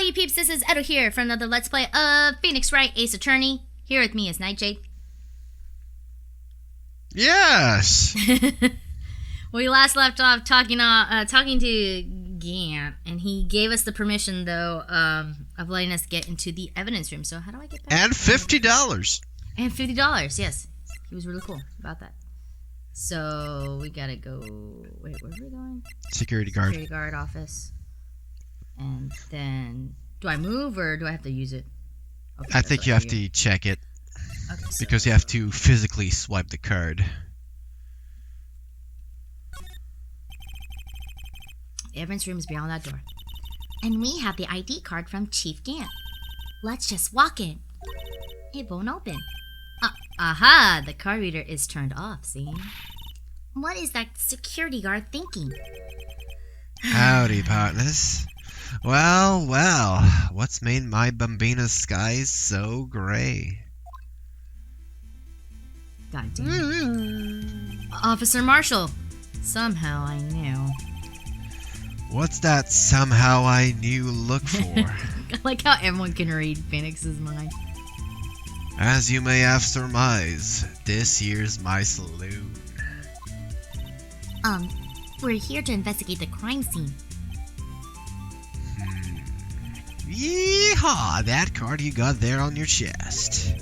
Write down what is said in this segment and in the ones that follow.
you peeps, this is Edo here from another Let's Play of Phoenix Wright, Ace Attorney. Here with me is Nightjade. Yes! We last left off talking to Gant, and he gave us the permission, though, of letting us get into the evidence room. So how do I get back? And $50. And $50, yes. He was really cool about that. So we gotta go... Wait, where are we going? Security guard. Security guard office. And then... Do I move, or do I have to use it? Okay, I think you have to check it. Okay, so Because you have to physically swipe the card. the evidence room is beyond that door. And we have the ID card from Chief Gant. Let's just walk in. It won't open. Aha! The card reader is turned off, see? What is that security guard thinking? Howdy, partners. Well, what's made my Bambina's skies so gray? God damn. Officer Marshall. Somehow I knew. What's that somehow I knew look for? I like how everyone can read Phoenix's mind. As you may have surmised, this here's my saloon. We're here to investigate the crime scene. Yeehaw! That card you got there on your chest.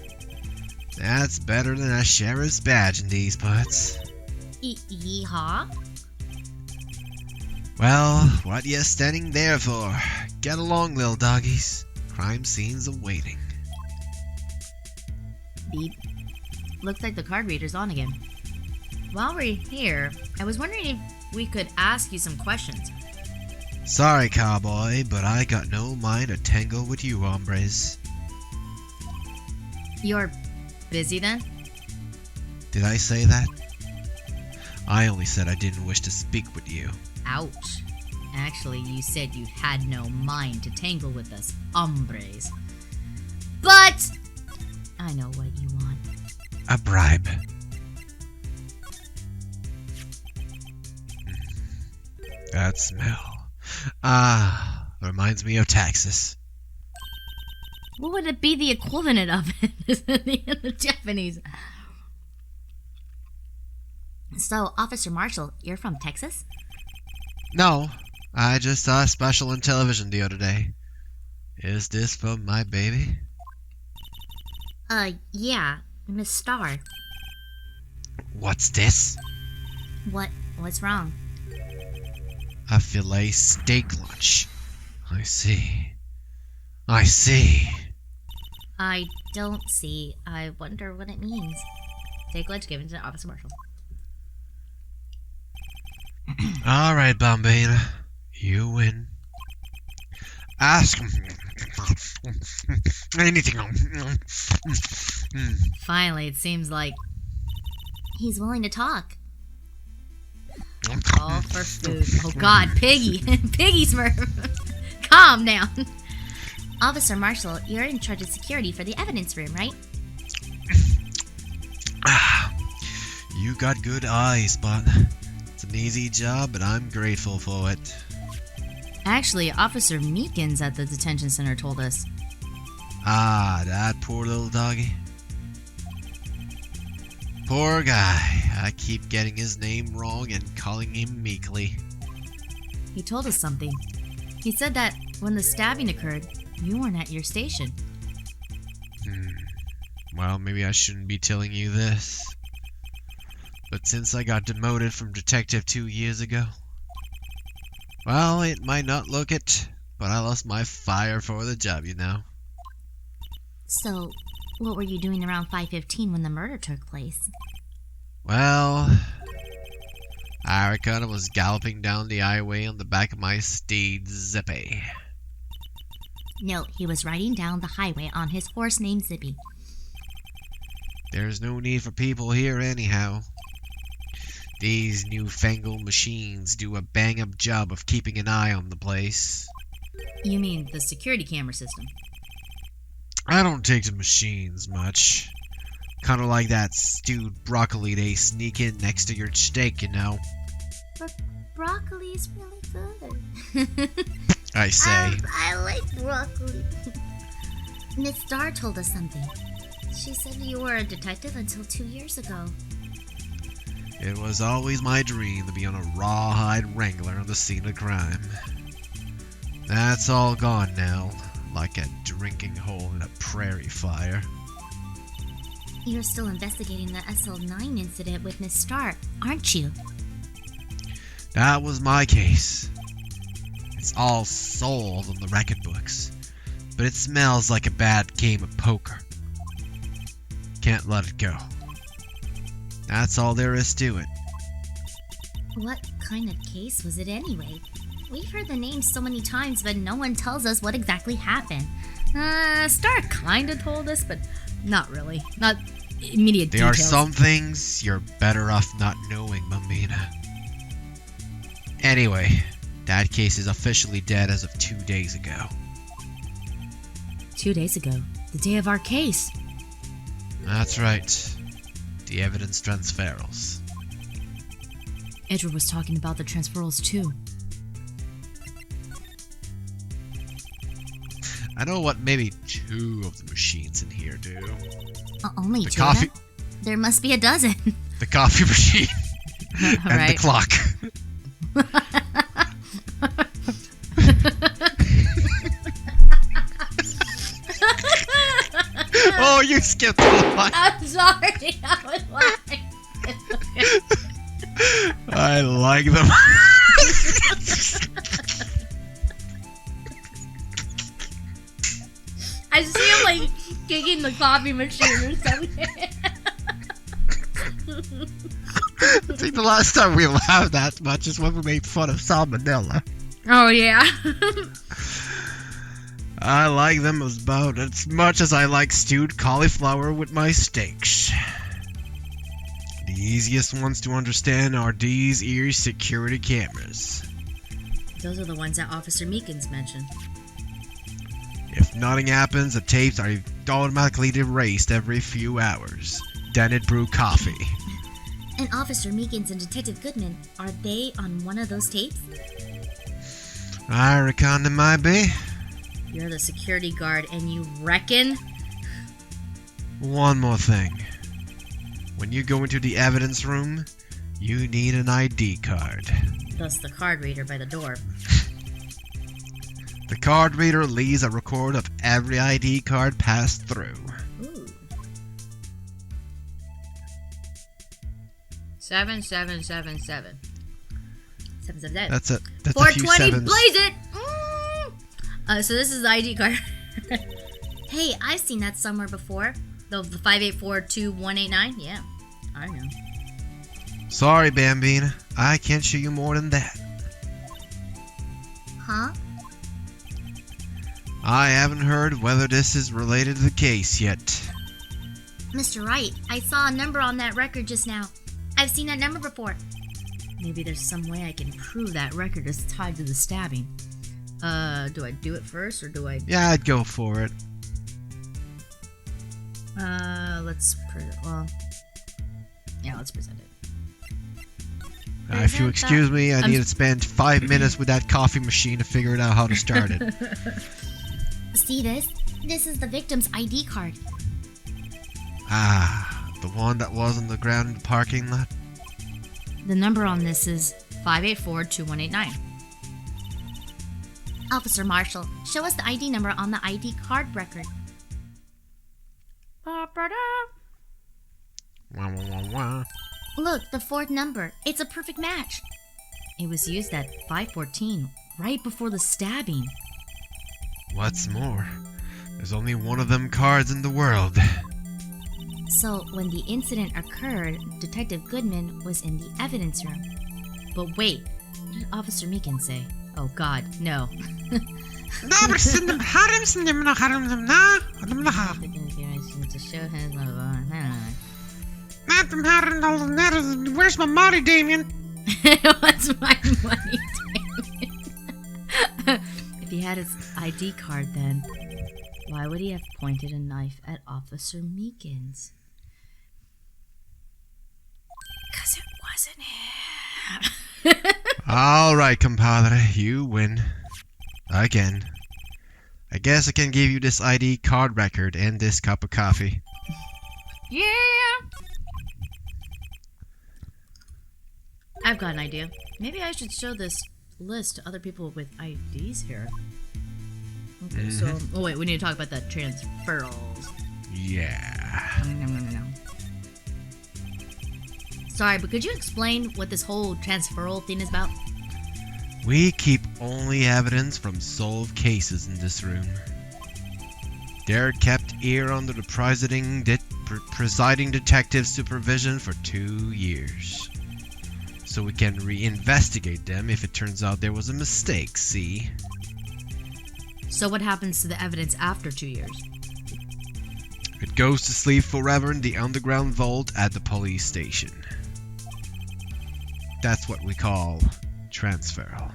That's better than a sheriff's badge in these parts. Yeehaw? Well, what you standing there for? Get along, little doggies. Crime scene's awaiting. Beep. Looks like the card reader's on again. While we're here, I was wondering if we could ask you some questions. Sorry, cowboy, but I got no mind to tangle with you hombres. You're busy then? Did I say that? I only said I didn't wish to speak with you. Ouch. Actually, you said you had no mind to tangle with us hombres. But I know what you want. A bribe. That smell. Reminds me of taxes. What would it be the equivalent of in the Japanese? So, Officer Marshall, you're from Texas? No, I just saw a special on television the other day. Is this from my baby? Yeah, Miss Starr. What's this? What's wrong? A filet steak lunch. I see. I see. I don't see. I wonder what it means. Take lunch given to Officer Marshall. Alright, Bambina. You win. Ask anything. Finally, it seems like he's willing to talk. All for food. Oh god, Piggy. Piggy Smurf. Calm down. Officer Marshall, you're in charge of security for the evidence room, right? You got good eyes, but it's an easy job, but I'm grateful for it. Actually, Officer Meekins at the detention center told us. That poor little doggy. Poor guy. I keep getting his name wrong and calling him Meekly. He told us something. He said that when the stabbing occurred, you weren't at your station. Well, maybe I shouldn't be telling you this. But since I got demoted from detective 2 years ago, well, it might not look it, but I lost my fire for the job, you know. So, what were you doing around 5:15 when the murder took place? Well, I reckon I was galloping down the highway on the back of my steed, Zippy. No, he was riding down the highway on his horse named Zippy. There's no need for people here anyhow. These newfangled machines do a bang-up job of keeping an eye on the place. You mean the security camera system? I don't take to machines much. Kinda like that stewed broccoli they sneak in next to your steak, you know. But broccoli's really good. I say. I like broccoli. Miss Starr told us something. She said you were a detective until 2 years ago. It was always my dream to be on a rawhide wrangler on the scene of crime. That's all gone now, like a drinking hole in a prairie fire. You're still investigating the SL9 incident with Miss Starr, aren't you? That was my case. It's all sold on the record books, but it smells like a bad game of poker. Can't let it go. That's all there is to it. What kind of case was it anyway? We've heard the name so many times, but no one tells us what exactly happened. Starr kinda told us, but not really. Not immediate There details. are some things you're better off not knowing, Bambina. Anyway, that case is officially dead as of 2 days ago. 2 days ago, the day of our case. That's right. The evidence transferals. Edward was talking about the transferals too. I know what maybe 2 of the machines in here do. Only The 2 coffee- of them? There must be a dozen. The coffee machine and the Right. clock. Oh, you skipped the line. I'm sorry, I was laughing. I like them. I see him like kicking the coffee machine or something. I think the last time we laughed that much is when we made fun of salmonella. Oh yeah. I like them about as much as I like stewed cauliflower with my steaks. The easiest ones to understand are these ear security cameras. Those are the ones that Officer Meekins mentioned. If nothing happens, the tapes are automatically erased every few hours. Then it brew coffee. And Officer Meekins and Detective Goodman, are they on one of those tapes? I reckon it might be. You're the security guard and you reckon? One more thing. When you go into the evidence room, you need an ID card. Thus the card reader by the door. The card reader leaves a record of every ID card passed through. Ooh. 7777. 777. That's a few 420, sevens. blaze it! So this is the ID card. Hey, I've seen that somewhere before. The 5842189? Yeah, I know. Sorry, Bambina. I can't show you more than that. Huh? I haven't heard whether this is related to the case yet. Mr. Wright, I saw a number on that record just now. I've seen that number before. Maybe there's some way I can prove that record is tied to the stabbing. Do I do it first or do I... Yeah, I'd go for it. Let's present it. If you Present excuse that- me, I I'm need to s- spend 5 minutes with that coffee machine to figure out how to start it. See this? This is the victim's ID card. Ah, the one that was on the ground in the parking lot? The number on this is 5842189. Officer Marshall, show us the ID number on the ID card record. Ba-ba-da. Wah, wah, wah, wah. Look, the 4th number. It's a perfect match. It was used at 5:14, right before the stabbing. What's more, there's only one of them cards in the world. So, when the incident occurred, Detective Goodman was in the evidence room. But wait, what did Officer Meekins say? Oh god, no. To show his Where's my money, Damien? What's my money, Damien? If he had his ID card then, why would he have pointed a knife at Officer Meekins? 'Cause it wasn't him. All right, compadre, you win. Again. I guess I can give you this ID card record and this cup of coffee. Yeah! I've got an idea. Maybe I should show this list to other people with IDs here. Okay, so... Oh, wait, we need to talk about the transferals. Yeah. No. Sorry, but could you explain what this whole transferal thing is about? We keep only evidence from solved cases in this room. They're kept here under the presiding detective's supervision for 2 years. So we can reinvestigate them if it turns out there was a mistake, see? So what happens to the evidence after 2 years? It goes to sleep forever in the underground vault at the police station. That's what we call transferal.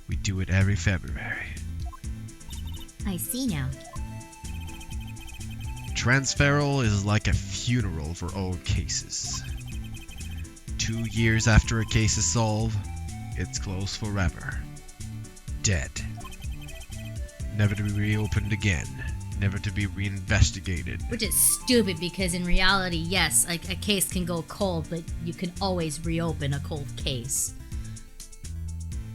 We do it every February. I see now. Transferal is like a funeral for old cases. 2 years after a case is solved, it's closed forever. Dead. Never to be reopened again. Never to be reinvestigated. Which is stupid because in reality, yes, like a case can go cold, but you can always reopen a cold case.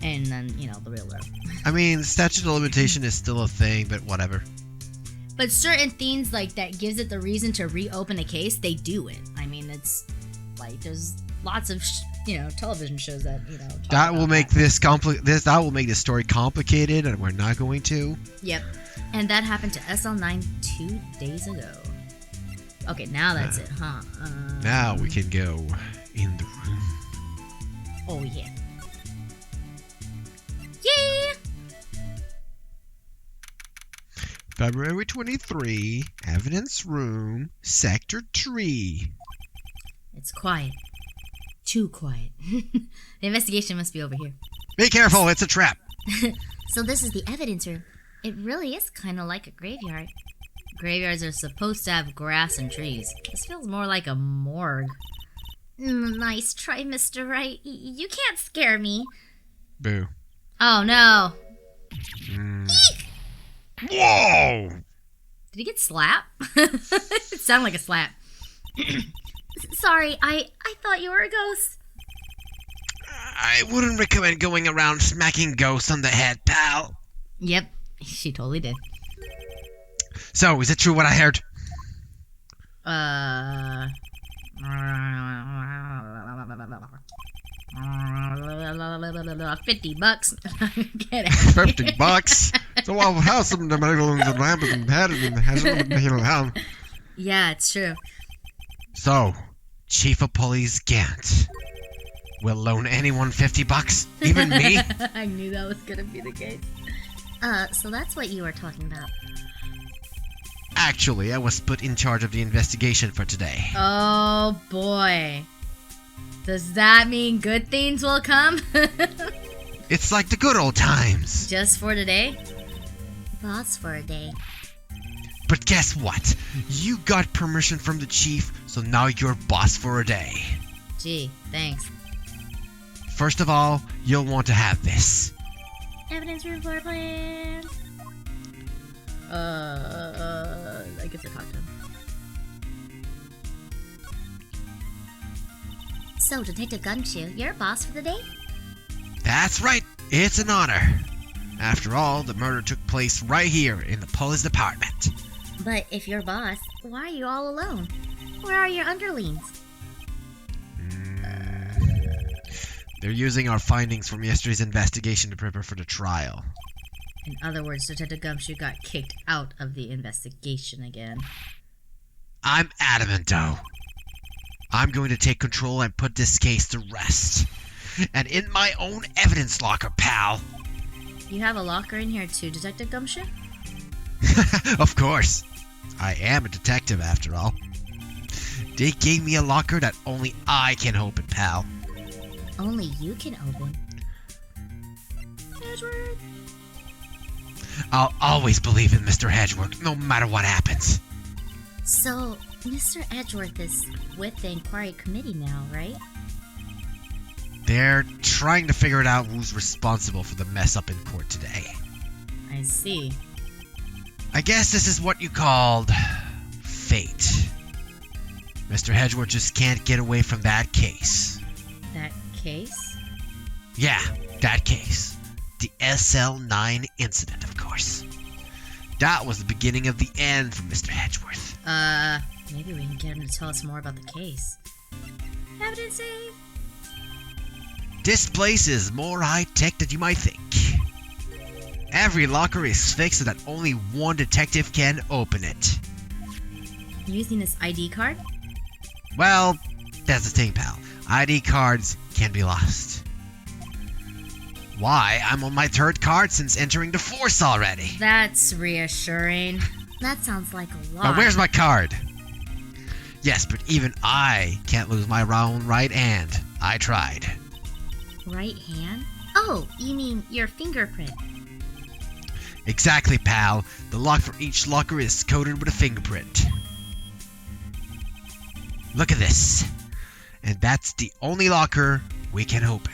And then, the real world. I mean, statute of limitation is still a thing, but whatever. But certain things like that gives it the reason to reopen a case, they do it. I mean, it's like there's lots of television shows that that will make that will make this story complicated, and we're not going to. Yep, and that happened to SL9 2 days ago. Okay, now that's it, huh? Now we can go in the room. Oh yeah. Yeah. February 23, evidence room, sector 3. It's quiet. Too quiet. The investigation must be over here. Be careful, it's a trap. So this is the evidence room. It really is kind of like a graveyard. Graveyards are supposed to have grass and trees. This feels more like a morgue. Nice try, Mr. Wright. You can't scare me. Boo. Oh, no. Whoa! Did he get slapped? It sounded like a slap. Sorry, I thought you were a ghost. I wouldn't recommend going around smacking ghosts on the head, pal. Yep, she totally did. So, is it true what I heard? $50. Get it. $50? So I'll have some of the medicals and lamps and head and Yeah, it's true. So, Chief of Police Gant will loan anyone $50? Even me? I knew that was gonna be the case. So that's what you were talking about. Actually, I was put in charge of the investigation for today. Oh boy. Does that mean good things will come? It's like the good old times. Just for today? Boss for a day. But guess what? You got permission from the chief, so now you're boss for a day. Gee, thanks. First of all, you'll want to have this. Evidence room floor plan. I guess I talked to him. So, Detective Gumshoe, you're a boss for the day? That's right. It's an honor. After all, the murder took place right here in the police department. But if you're boss, why are you all alone? Where are your underlings? They're using our findings from yesterday's investigation to prepare for the trial. In other words, Detective Gumshoe got kicked out of the investigation again. I'm adamant, though. I'm going to take control and put this case to rest. And in my own evidence locker, pal. You have a locker in here too, Detective Gumshoe? Of course. I am a detective, after all. They gave me a locker that only I can open, pal. Only you can open. Edgeworth. I'll always believe in Mr. Edgeworth, no matter what happens. So, Mr. Edgeworth is with the inquiry committee now, right? They're trying to figure it out who's responsible for the mess up in court today. I see. I guess this is what you called fate. Mr. Hedgeworth just can't get away from that case. That case? Yeah, that case. The SL9 incident, of course. That was the beginning of the end for Mr. Hedgeworth. Maybe we can get him to tell us more about the case. Evidence save? This place is more high-tech than you might think. Every locker is fixed so that only one detective can open it. Using this ID card? Well, that's the thing, pal. ID cards can be lost. Why, I'm on my third card since entering the force already. That's reassuring. That sounds like a lot. But where's my card? Yes, but even I can't lose my round right hand. I tried. Right hand? Oh, you mean your fingerprint. Exactly, pal. The lock for each locker is coded with a fingerprint. Look at this. And that's the only locker we can open.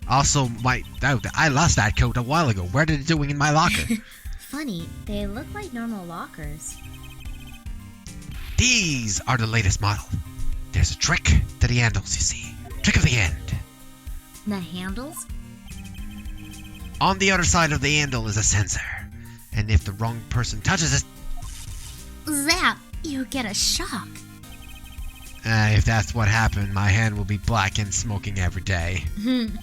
Also, I lost that code a while ago. Where did it doing in my locker? Funny, they look like normal lockers. These are the latest model. There's a trick to the handles, you see. Trick of the hand. The handles? On the other side of the handle is a sensor. And if the wrong person touches it... Zap! You get a shock. If that's what happened, my hand will be black and smoking every day. In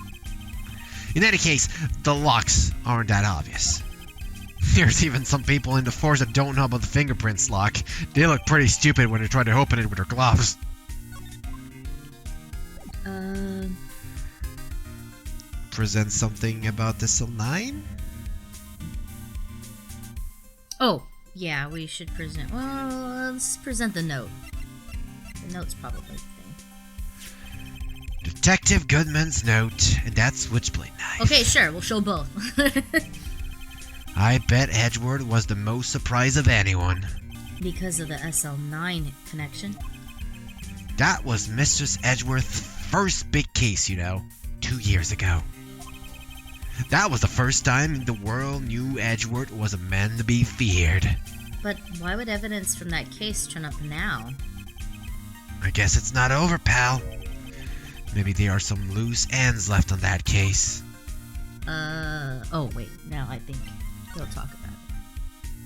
any case, the locks aren't that obvious. There's even some people in the force that don't know about the fingerprints lock. They look pretty stupid when they try to open it with their gloves. Present something about the SL9? Oh, yeah, we should present... Well, let's present the note. The note's probably the thing. Detective Goodman's note, and that switchblade knife. Okay, sure, we'll show both. I bet Edgeworth was the most surprised of anyone. Because of the SL9 connection? That was Mistress Edgeworth's first big case, 2 years ago. That was the first time the world knew Edgeworth was a man to be feared. But why would evidence from that case turn up now? I guess it's not over, pal. Maybe there are some loose ends left on that case. Oh wait, now I think we'll talk about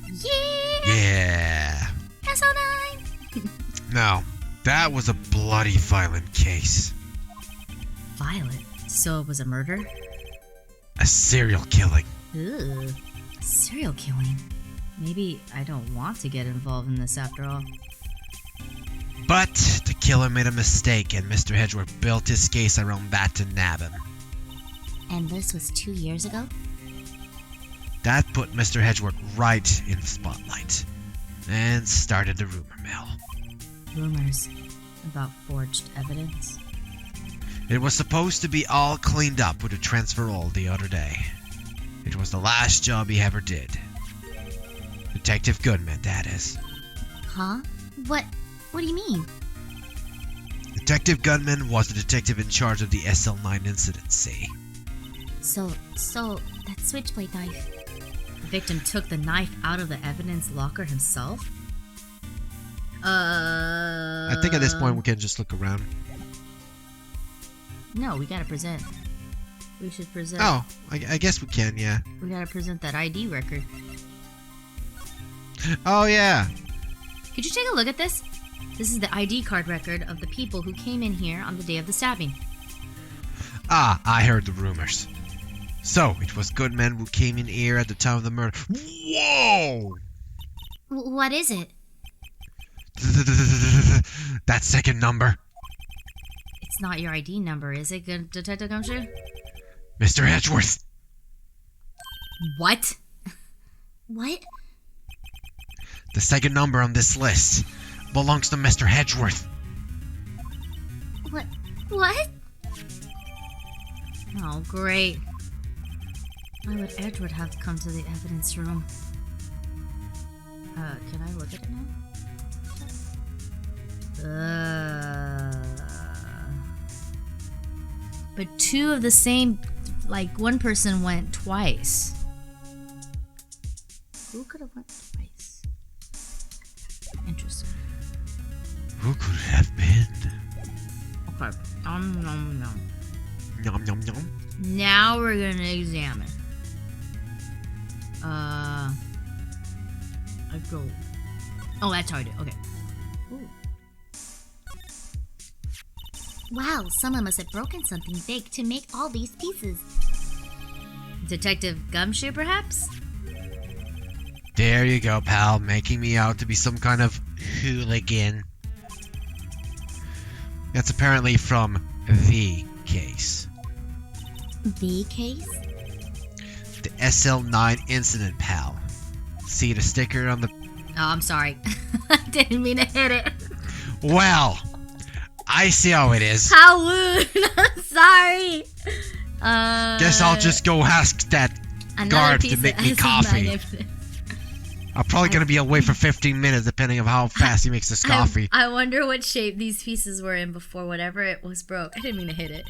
it. Yeah! Yeah. SL9! No, that was a bloody violent case. Violent? So it was a murder? A serial killing. Ugh. Serial killing? Maybe I don't want to get involved in this after all. But the killer made a mistake and Mr. Hedgeworth built his case around that to nab him. And this was 2 years ago? That put Mr. Hedgeworth right in the spotlight. And started the rumor mill. Rumors about forged evidence? It was supposed to be all cleaned up with a transferal the other day. It was the last job he ever did. Detective Goodman, that is. Huh? What do you mean? Detective Goodman was the detective in charge of the SL9 incident, see? So that switchblade knife. The victim took the knife out of the evidence locker himself? I think at this point we can just look around. No, we gotta present. We should present. Oh, I guess we can, yeah. We gotta present that ID record. Oh, yeah. Could you take a look at this? This is the ID card record of the people who came in here on the day of the stabbing. Ah, I heard the rumors. So, it was Goodman who came in here at the time of the murder. Whoa! What is it? That second number. It's not your ID number, is it, good Detective Gumshoe? Mr. Edgeworth. What? What? The second number on this list belongs to Mr. Edgeworth. What? Oh, great. Why would Edward have to come to the evidence room? Can I look at it now? But two of the same, like one person went twice. Who could have went twice? Interesting. Who could it have been? Okay. Nom. Nom nom nom. Now we're gonna examine. I go. Oh, that's hard. Okay. Ooh. Wow, someone must have broken something big to make all these pieces. Detective Gumshoe, perhaps? There you go, pal, making me out to be some kind of hooligan. That's apparently from the case. The case? The SL9 incident, pal. See the sticker on the... Oh, I'm sorry. I didn't mean to hit it. Well, I see how it is. How rude. I'm sorry. Guess I'll just go ask that guard to make me coffee. I'm probably gonna be away for 15 minutes depending on how fast he makes this coffee. I wonder what shape these pieces were in before whatever it was broke. I didn't mean to hit it.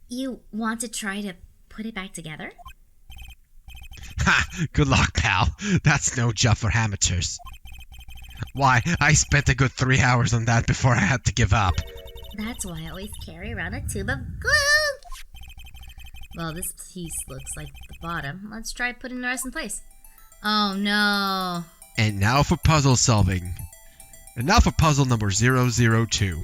You want to try to put it back together? Ha! Good luck, pal. That's no job for amateurs. Why, I spent a good 3 hours on that before I had to give up. That's why I always carry around a tube of glue. Well, this piece looks like the bottom. Let's try putting the rest in place. Oh no. And now for puzzle solving. And now for puzzle number 002.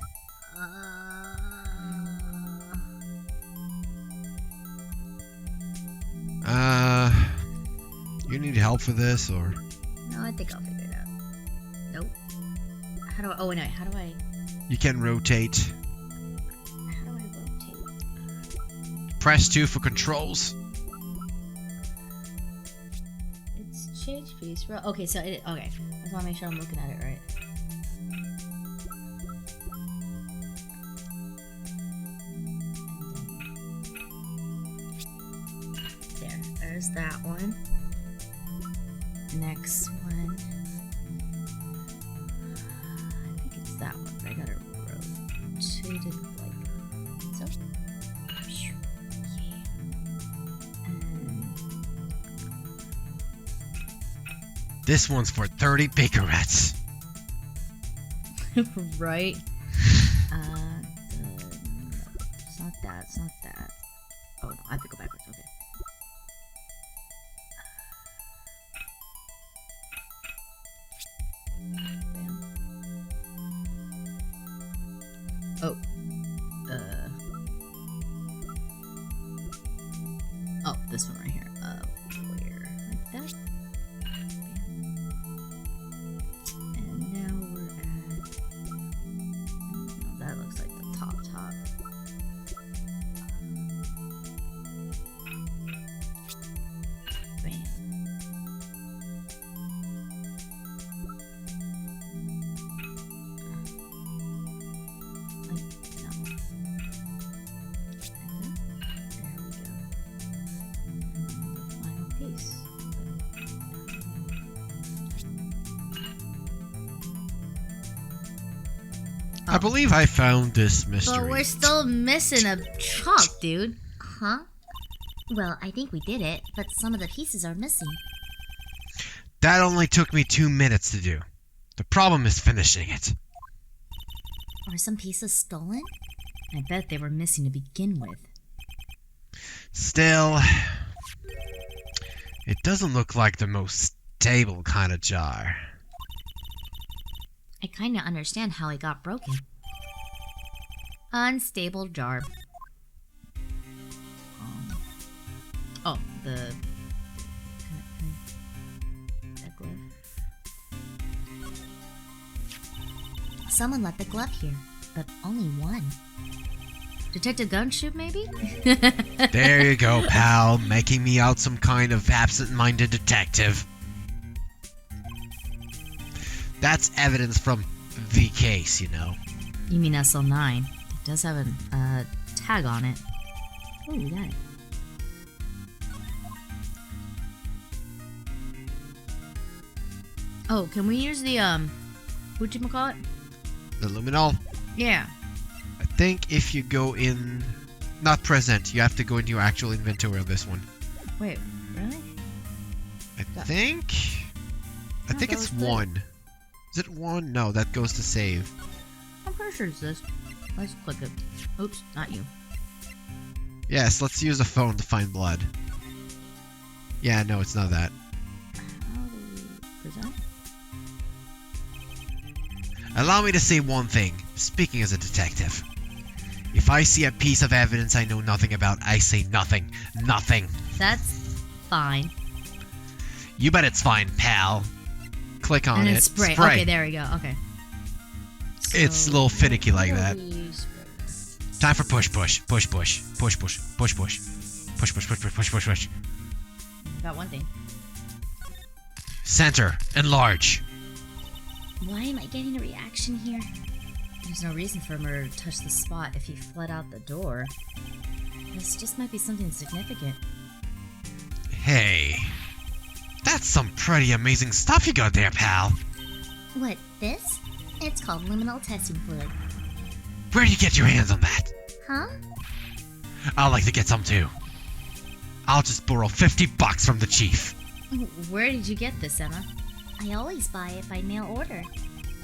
You need help for this, or? No, I think I'll figure it out. Nope. How do I, oh no, how do I? You can rotate. How do I rotate? Press 2 for controls. It's change piece. Okay, so it, okay. I just want to make sure I'm looking at it right. There's that one. Next one. I think it's that one, but I gotta rotate it like so. Yeah. This one's for 30 picorettes. Right. It's not that. It's not that. Oh no, I have to go backwards. Okay. Oh. Oh, this one right here. Where? Like that? And now we're at... No, that looks like the top. Bam. I believe I found this mystery. But we're still missing a chunk, dude. Huh? Well, I think we did it, but some of the pieces are missing. That only took me 2 minutes to do. The problem is finishing it. Are some pieces stolen? I bet they were missing to begin with. Still, it doesn't look like the most stable kind of jar. I kinda understand how it got broken. Unstable jar. Oh, the... that glove. Someone left the glove here, but only one. Detective Gunship, maybe? There you go, pal, making me out some kind of absent-minded detective. That's evidence from the case, you know. You mean SL9. It does have a tag on it. Oh, we got it. Oh, can we use the, whatchamacallit? The Liminal? Yeah. I think if you go in... Not present, you have to go into your actual inventory on this one. Wait, really? I think... I think it's 1. Is it 1? No, that goes to save. I'm pretty sure it's this. Let's click it. Oops, not you. Yes, let's use a phone to find blood. Yeah, no, it's not that. How do we present? Allow me to say one thing, speaking as a detective. If I see a piece of evidence I know nothing about, I say nothing. Nothing. That's fine. You bet it's fine, pal. Click on And it. then spray. Okay, there we go. Okay. It's a little finicky like that. We spray this? Time for push. Push. Push. Push. Push. Push. Push. Push. Push. Push. Push. Push. Push. Push. Push. Got one thing. Center. Enlarge. Why am I getting a reaction here? There's no reason for Murder to touch the spot if he fled out the door. This just might be something significant. Hey. That's some pretty amazing stuff you got there, pal. What, this? It's called liminal testing fluid. Where do you get your hands on that? Huh? I'd like to get some too. I'll just borrow $50 from the chief. Where did you get this, Emma? I always buy it by mail order.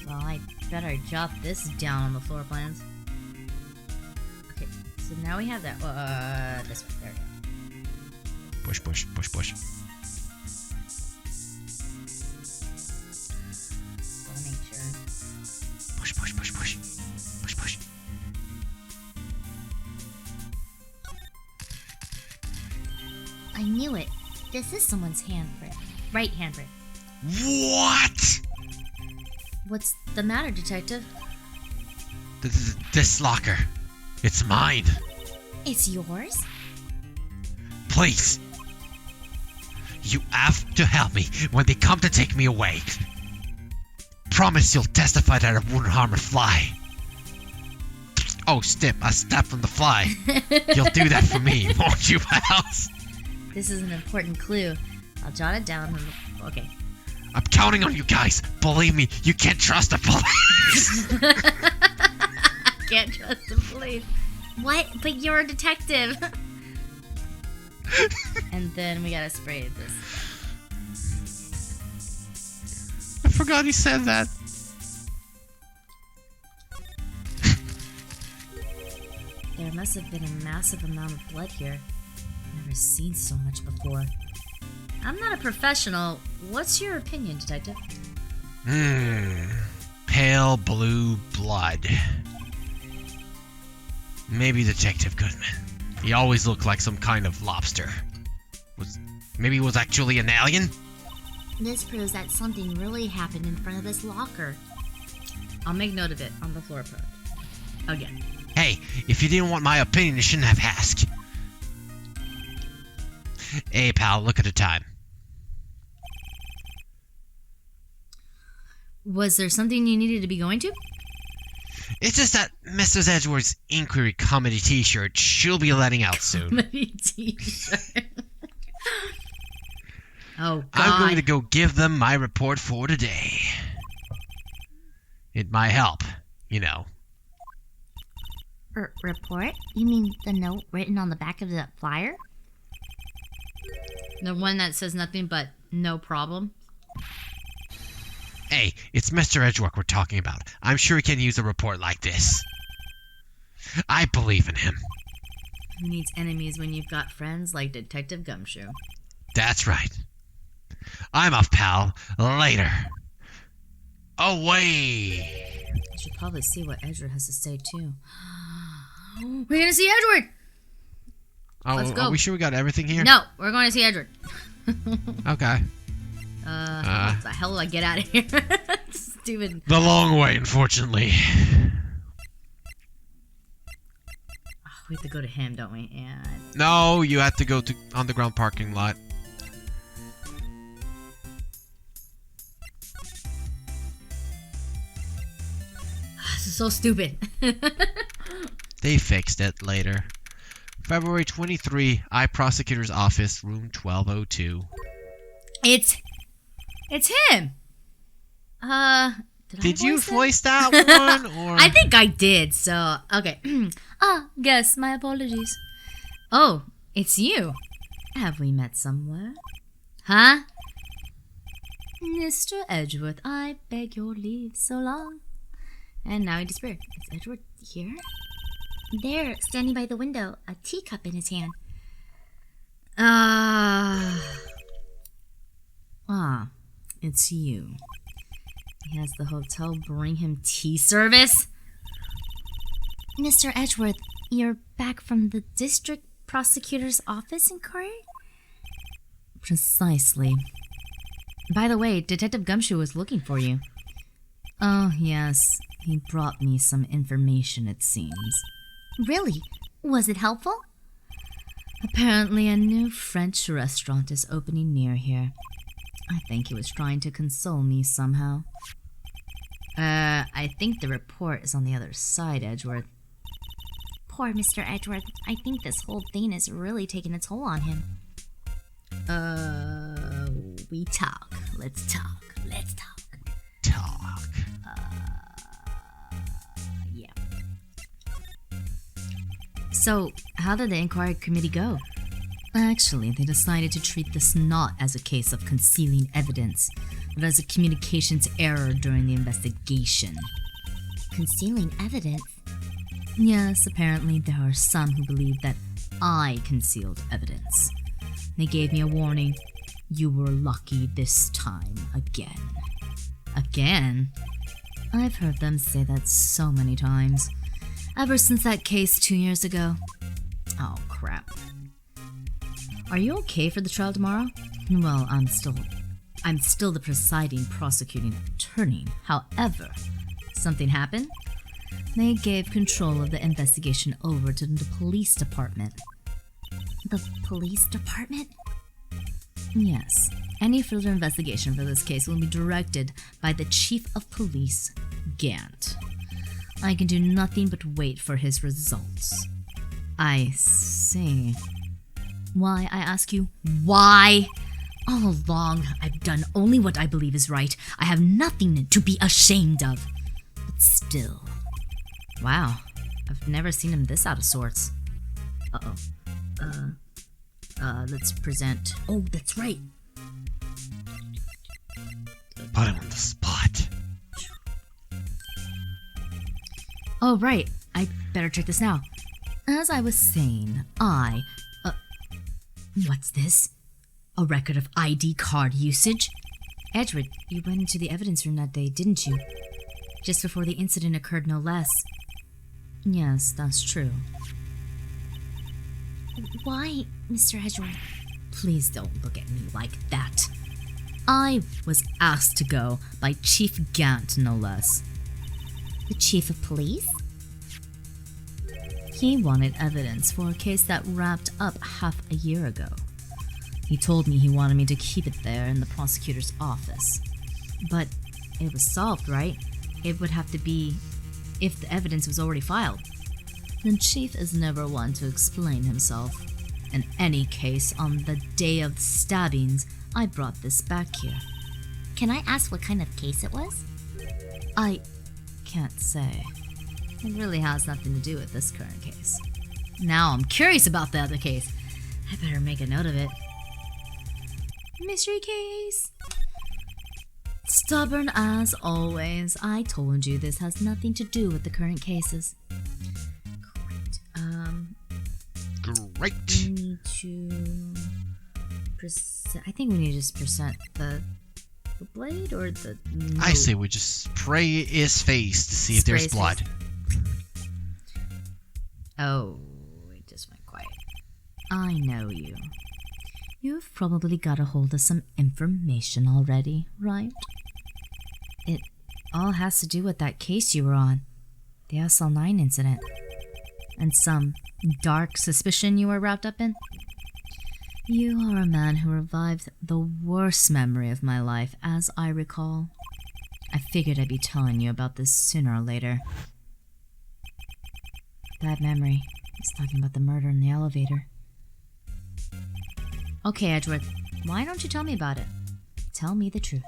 Well, I better jot this down on the floor plans. Okay, so now we have that. This way. There we go. Push, push, push, push. Gotta make sure. Push, push, push, push. Push, push. I knew it. This is someone's handprint. Right handprint. What? What's the matter, Detective? This locker. It's mine. It's yours? Please. You have to help me when they come to take me away. Promise you'll testify that I wouldn't harm a fly. Oh, Stip, a step from the fly. You'll do that for me, won't you, pals? This is an important clue. I'll jot it down. Okay. I'm counting on you guys. Believe me, you can't trust the police. Can't trust the police. What? But you're a detective. And then we gotta spray this. I forgot he said that. There must have been a massive amount of blood here. Never seen so much before. I'm not a professional. What's your opinion, Detective? Pale blue blood. Maybe Detective Goodman. He always looked like some kind of lobster. Maybe he was actually an alien? This proves that something really happened in front of this locker. I'll make note of it on the floor plan. Again. Hey, if you didn't want my opinion, you shouldn't have asked. Hey, pal, look at the time. Was there something you needed to be going to? It's just that Mrs. Edgeworth's Inquiry Comedy t-shirt she'll be letting out soon. Comedy t-shirt. Oh, God. I'm going to go give them my report for today. It might help, you know. Report? You mean the note written on the back of the flyer? The one that says nothing but no problem? Hey, it's Mr. Edgeworth we're talking about. I'm sure he can use a report like this. I believe in him. Who needs enemies when you've got friends like Detective Gumshoe? That's right. I'm off, pal. Later. Away! I should probably see what Edward has to say, too. We're gonna see Edward! Oh, Let's go. Are we sure we got everything here? No, we're going to see Edward. Okay. How the hell do I get out of here? Stupid. The long way, unfortunately. Oh, we have to go to him, don't we? Yeah. No, you have to go to underground parking lot. This is so stupid. They fixed it later. February 23, I Prosecutor's Office, room 1202. It's him. Did you voice that one? Or I think I did. So okay. Guess my apologies. Oh, it's you. Have we met somewhere? Huh? Mr. Edgeworth, I beg your leave so long. And now he disappeared. Is Edgeworth here? There, standing by the window, a teacup in his hand. It's you. He has the hotel bring him tea service? Mr. Edgeworth, you're back from the district prosecutor's office inquiry? Precisely. By the way, Detective Gumshoe was looking for you. Oh, yes. He brought me some information, it seems. Really? Was it helpful? Apparently a new French restaurant is opening near here. I think he was trying to console me somehow. I think the report is on the other side, Edgeworth. Poor Mr. Edgeworth. I think this whole thing is really taking a toll on him. We talk. Let's talk. Talk. Yeah. So, how did the inquiry committee go? Actually, they decided to treat this not as a case of concealing evidence, but as a communications error during the investigation. Concealing evidence? Yes, apparently there are some who believe that I concealed evidence. They gave me a warning. You were lucky this time again. Again? I've heard them say that so many times. Ever since that case 2 years ago. Oh, crap. Are you okay for the trial tomorrow? Well, I'm still the presiding prosecuting attorney. However, something happened. They gave control of the investigation over to the police department. The police department? Yes. Any further investigation for this case will be directed by the Chief of Police, Gant. I can do nothing but wait for his results. I see. Why, I ask you, why? All along, I've done only what I believe is right. I have nothing to be ashamed of. But still. Wow, I've never seen him this out of sorts. Let's present... Oh, that's right. Put him on the spot. Oh, right. I better check this now. As I was saying, what's this? A record of ID card usage? Edgeworth, you went into the evidence room that day, didn't you? Just before the incident occurred, no less. Yes, that's true. Why, Mr. Edgeworth? Please don't look at me like that. I was asked to go by Chief Gant, no less. The Chief of Police? He wanted evidence for a case that wrapped up half a year ago. He told me he wanted me to keep it there in the prosecutor's office. But it was solved, right? It would have to be if the evidence was already filed. The chief is never one to explain himself. In any case, on the day of the stabbings, I brought this back here. Can I ask what kind of case it was? I can't say. It really has nothing to do with this current case. Now I'm curious about the other case. I better make a note of it. Mystery case. Stubborn as always. I told you this has nothing to do with the current cases. Great. We need to I think we need to just present the blade or the note. I say we just spray his face to see if there's blood. Oh, it just went quiet. I know you. You've probably got a hold of some information already, right? It all has to do with that case you were on, the SL9 incident, and some dark suspicion you were wrapped up in. You are a man who revived the worst memory of my life, as I recall. I figured I'd be telling you about this sooner or later. That memory is talking about the murder in the elevator. Okay, Edgeworth, why don't you tell me about it? Tell me the truth.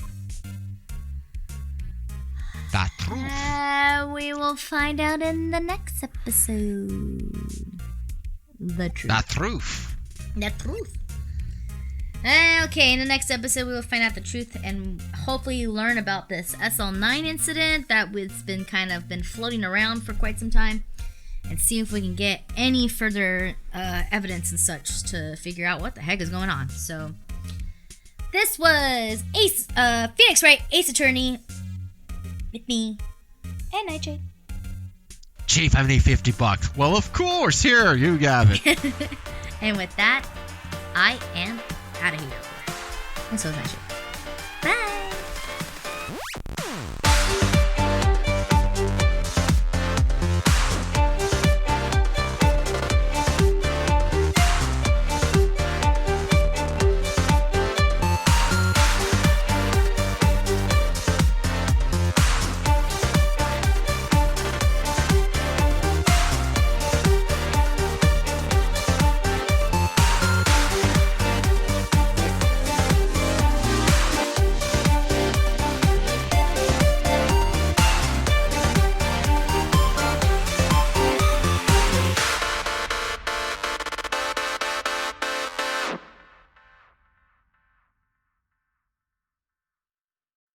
The truth. We will find out in the next episode. The truth. The truth. The truth. Okay, in the next episode, we will find out the truth and hopefully learn about this SL9 incident that has been been floating around for quite some time, and see if we can get any further evidence and such to figure out what the heck is going on. So, this was Phoenix Wright, Ace Attorney, with me, and Nightshade. Chief, I need $50. Well, of course. Here, you got it. And with that, I am out of here. And so is Nightshade. Bye.